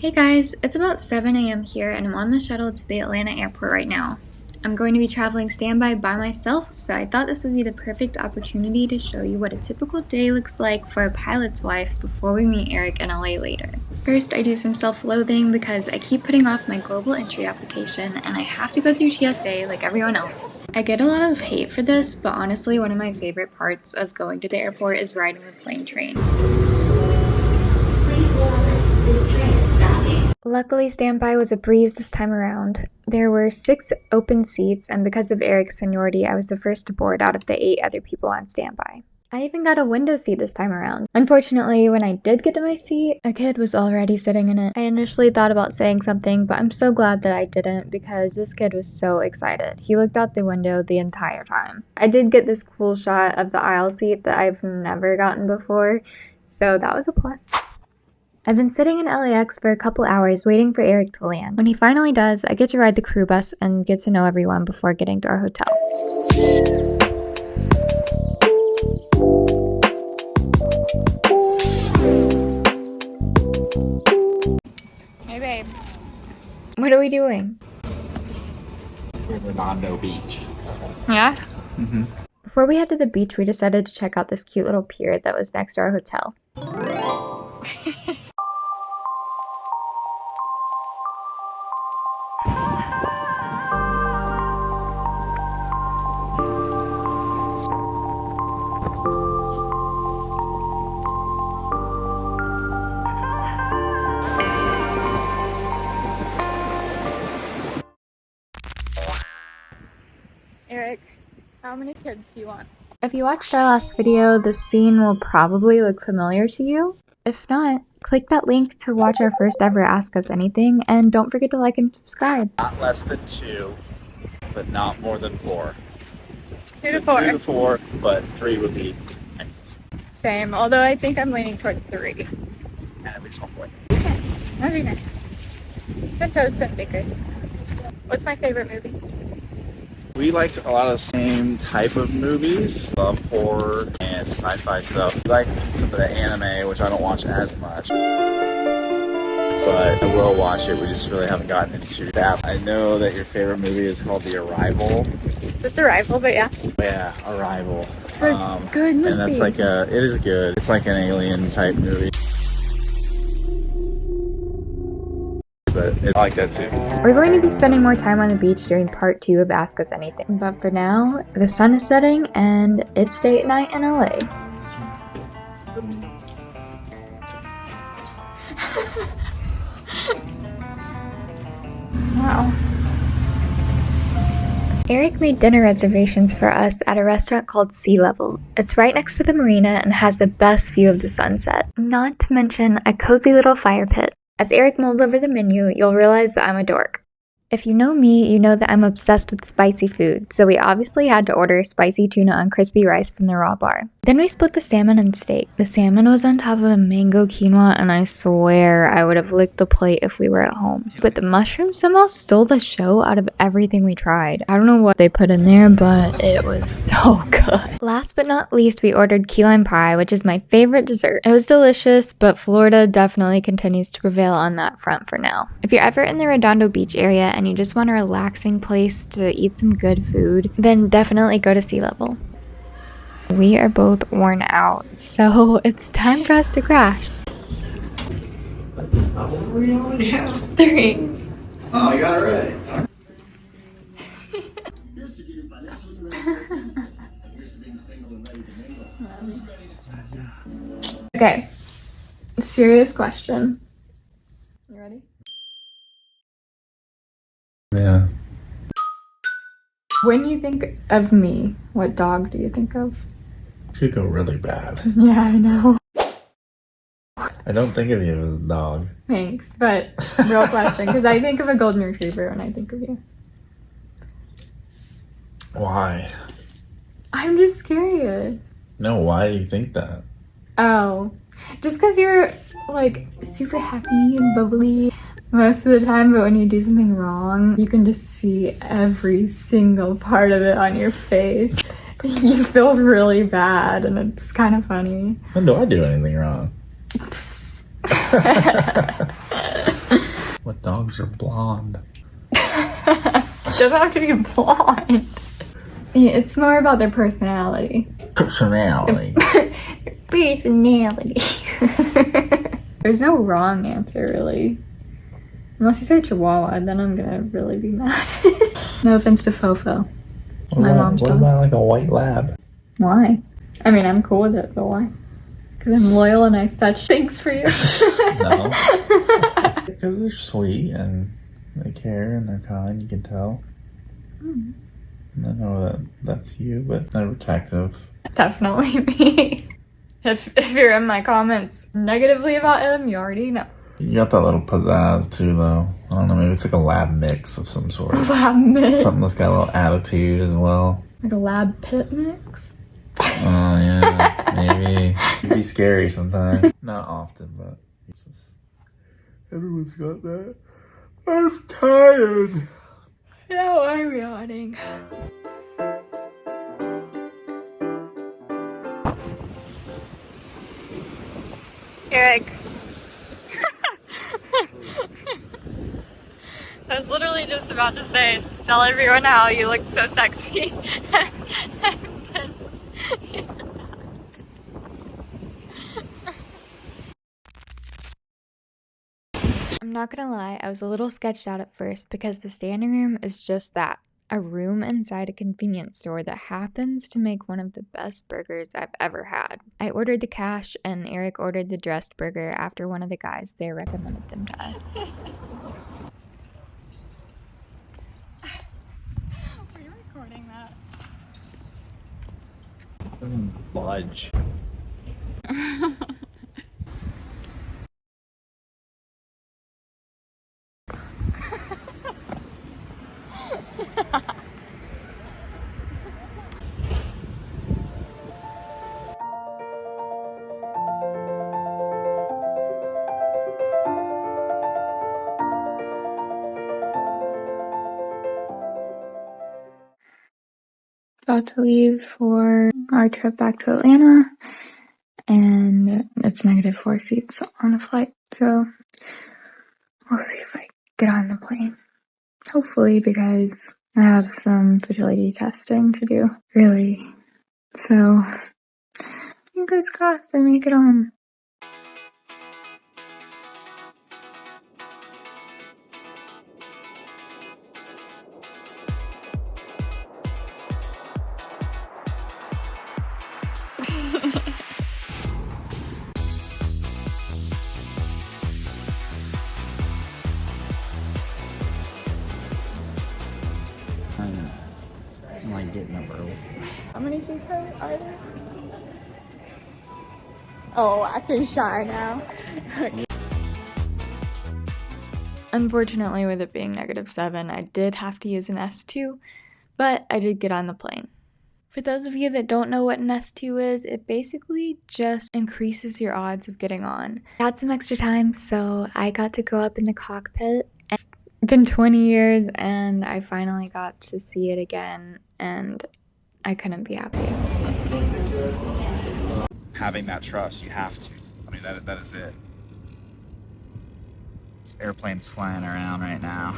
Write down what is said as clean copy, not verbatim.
Hey guys, it's about 7 a.m. here and I'm on the shuttle to the Atlanta airport right now. I'm going to be traveling standby by myself, so I thought this would be the perfect opportunity to show you what a typical day looks like for a pilot's wife before we meet Erik in LA later. First, I do some self-loathing because I keep putting off my global entry application and I have to go through TSA like everyone else. I get a lot of hate for this, but honestly one of my favorite parts of going to the airport is riding the plane train. Luckily, standby was a breeze this time around. There were 6 open seats, and because of Erik's seniority, I was the first to board out of the 8 other people on standby. I even got a window seat this time around. Unfortunately, when I did get to my seat, a kid was already sitting in it. I initially thought about saying something, but I'm so glad that I didn't because this kid was so excited. He looked out the window the entire time. I did get this cool shot of the aisle seat that I've never gotten before, so that was a plus. I've been sitting in LAX for a couple hours waiting for Erik to land. When he finally does, I get to ride the crew bus and get to know everyone before getting to our hotel. Hey babe. What are we doing? We're in Redondo Beach. Yeah? Mm-hmm. Before we head to the beach, we decided to check out this cute little pier that was next to our hotel. Erik, how many kids do you want? If you watched our last video, this scene will probably look familiar to you. If not, click that link to watch our first ever Ask Us Anything, and don't forget to like and subscribe. Not less than 2, but not more than 4. 2 to 4. 2 to 4, but 3 would be nice. Same, although I think I'm leaning toward 3. And at least 1 boy. Okay, that'd be nice. To toast and bakers. What's my favorite movie? We like a lot of the same type of movies. Love horror and sci-fi stuff. We like some of the anime, which I don't watch as much. But I will watch it. We just really haven't gotten into that. I know that your favorite movie is called The Arrival. Just Arrival, but yeah. Yeah, Arrival. It's a good movie. And that's like it is good. It's like an alien type movie. But I like that too. We're going to be spending more time on the beach during part 2 of Ask Us Anything. But for now, the sun is setting and it's date night in LA. Wow. Erik made dinner reservations for us at a restaurant called Sea Level. It's right next to the marina and has the best view of the sunset. Not to mention a cozy little fire pit. As Erik mulls over the menu, you'll realize that I'm a dork. If you know me, you know that I'm obsessed with spicy food, so we obviously had to order spicy tuna on crispy rice from the raw bar. Then we split the salmon and steak. The salmon was on top of a mango quinoa, and I swear I would have licked the plate if we were at home. But the mushrooms somehow stole the show out of everything we tried. I don't know what they put in there, but it was so good. Last but not least, we ordered key lime pie, which is my favorite dessert. It was delicious, but Florida definitely continues to prevail on that front for now. If you're ever in the Redondo Beach area and you just want a relaxing place to eat some good food, then definitely go to Sea Level. We are both worn out, so it's time for us to crash. 3. Oh, I got it right. Okay, serious question. You ready? Yeah. When you think of me, what dog do you think of? It could go really bad. Yeah, I know. I don't think of you as a dog. Thanks, but real question, because I think of a golden retriever when I think of you. Why? I'm just curious. No, why do you think that? Oh, just because you're like super happy and bubbly most of the time, but when you do something wrong, you can just see every single part of it on your face. You feel really bad, and it's kind of funny. When do I do anything wrong? dogs are blonde. Doesn't have to be blonde. Yeah, it's more about their personality. Personality. Personality. There's no wrong answer, really. Unless you say Chihuahua, then I'm gonna really be mad. No offense to Fofo. My mom's What dog. about like a white lab? Why? I mean, I'm cool with it, but why? Because I'm loyal and I fetch things for you. No. Because they're sweet and they care and they're kind, you can tell. I know that's you, but they're protective. Definitely me. If you're in my comments negatively about him, you already know. You got that little pizzazz too, though. I don't know, maybe it's like a lab mix of some sort. Lab mix. Something that's got a little attitude as well. Like a lab pit mix? Oh, yeah, maybe. It'd be scary sometimes. Not often, but it's just... everyone's got that. I'm tired. No, I'm yawning. Erik. I was literally just about to say, tell everyone how you look so sexy. I'm not gonna lie, I was a little sketched out at first because the standing room is just that. A room inside a convenience store that happens to make one of the best burgers I've ever had. I ordered the cash and Erik ordered the dressed burger after one of the guys there recommended them to us. Were you recording that? Budge. About to leave for our trip back to Atlanta, and it's -4 seats on the flight, so we'll see if I get on the plane. Hopefully, because I have some fertility testing to do, really. So, fingers crossed I make it on. I'm like getting up early. How many seats are there? Oh, acting shy now. Unfortunately, with it being -7, I did have to use an S2, but I did get on the plane. For those of you that don't know what an S2 is, it basically just increases your odds of getting on. I had some extra time, so I got to go up in the cockpit. It's been 20 years, and I finally got to see it again, and I couldn't be happier. Having that trust, you have to. I mean, that is it. This airplane's flying around right now.